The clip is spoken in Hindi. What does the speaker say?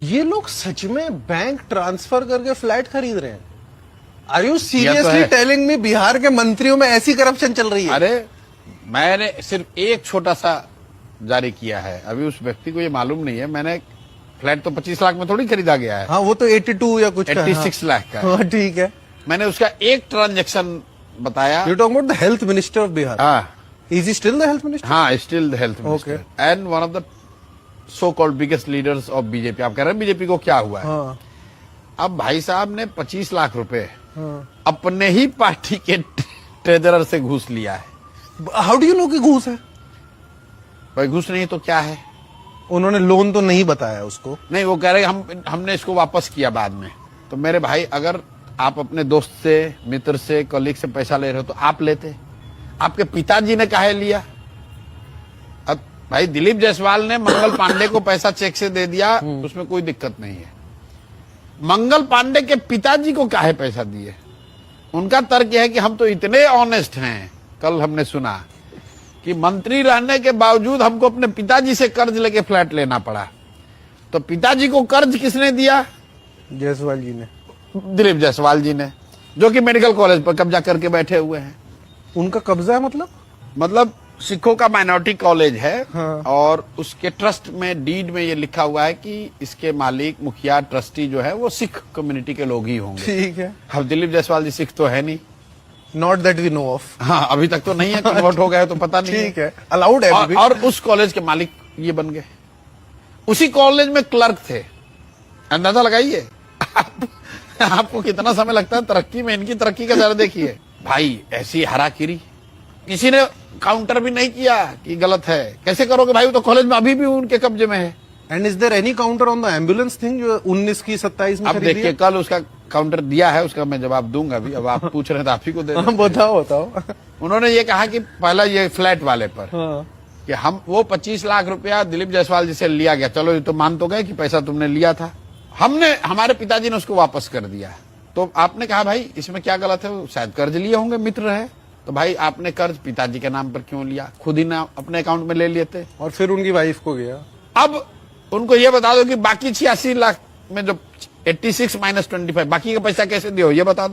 ये लोग सच में बैंक ट्रांसफर करके फ्लैट खरीद रहे हैं? Are you seriously telling me Bihar के मंत्रियों में ऐसी करप्शन चल रही है? अरे मैंने सिर्फ एक छोटा सा जारी किया है, अभी उस व्यक्ति को ये मालूम नहीं है। मैंने फ्लैट तो 25 लाख में थोड़ी खरीदा गया है। हाँ, वो तो 82 या कुछ 86 लाख का। हाँ, ठीक है। मैंने उसका एक ट्रांजैक्शन बताया। You talking about the health minister of Bihar? हाँ, is he still the health minister? हाँ, still the health minister and one of the so called biggest leaders of BJP. आप कह रहे हैं बीजेपी को क्या हुआ है? हाँ। अब भाई साहब ने 25 लाख रुपए अपने ही पार्टी के ट्रेजरर से घूस लिया है। हाउ डू यू नो कि घूस है? भाई घूस नहीं तो क्या है? उन्होंने लोन तो नहीं बताया उसको। नहीं, वो कह रहे हमने इसको वापस किया बाद में। तो मेरे भाई, अगर आप अपने दोस्त से, मित्र से, कलीग से पैसा ले रहे हो तो आप लेते, आपके पिताजी ने काहे लिया? अब भाई दिलीप जायसवाल ने मंगल पांडे को पैसा चेक से दे दिया, उसमें कोई दिक्कत नहीं है। मंगल पांडे के पिताजी को काहे पैसा दिए? उनका तर्क यह है कि हम तो इतने ऑनेस्ट हैं। कल हमने सुना कि मंत्री रहने के बावजूद हमको अपने पिताजी से कर्ज लेके फ्लैट लेना पड़ा। तो पिताजी को कर्ज किसने दिया? जायसवाल जी ने, दिलीप जायसवाल जी ने, जो कि मेडिकल कॉलेज पर कब्जा करके बैठे हुए हैं। उनका कब्जा है? मतलब सिखों का माइनॉरिटी कॉलेज है। हाँ। और उसके ट्रस्ट में, डीड में ये लिखा हुआ है कि इसके मालिक, मुखिया, ट्रस्टी जो है वो सिख कम्युनिटी के लोग ही होंगे। ठीक है। अब दिलीप जायसवाल जी सिख तो है नहीं। Not that we know of. हाँ, अभी तक तो नहीं है, कन्वर्ट हो गए तो पता नहीं। ठीक है, अलाउड है। और उस कॉलेज के मालिक ये बन गए। उसी कॉलेज में क्लर्क थे। अंदाजा लगाइए आपको कितना समय लगता है तरक्की में। इनकी तरक्की का जरा देखिए भाई। ऐसी हराकिरी, किसी ने काउंटर भी नहीं किया कि गलत है। कैसे करोगे भाई? वो तो कॉलेज में अभी भी उनके कब्जे में है। And is there any counter on the ambulance thing जो 19 की 27 में? अब देखिए, कल उसका काउंटर दिया है, उसका मैं जवाब दूंगा अभी। अब आप पूछ रहे हैं तो आप ही को दे दें। बताओ। उन्होंने ये कहा कि पहला ये फ्लैट वाले पर कि हम वो 25 लाख रुपया दिलीप जायसवाल जी से लिया गया। चलो, ये तो मान तो गए कि पैसा तुमने लिया था। हमारे पिताजी ने उसको वापस कर दिया। तो आपने कहा भाई इसमें क्या गलत है? वो शायद कर्ज लिए होंगे, मित्र है। तो भाई आपने कर्ज पिताजी के नाम पर क्यों लिया? खुद ही ना अपने अकाउंट में ले लिए थे। और फिर उनकी वाइफ को गया। अब उनको ये बता दो कि बाकी 86 लाख में जो 86 - 25 बाकी का पैसा कैसे दियो, ये बता दो।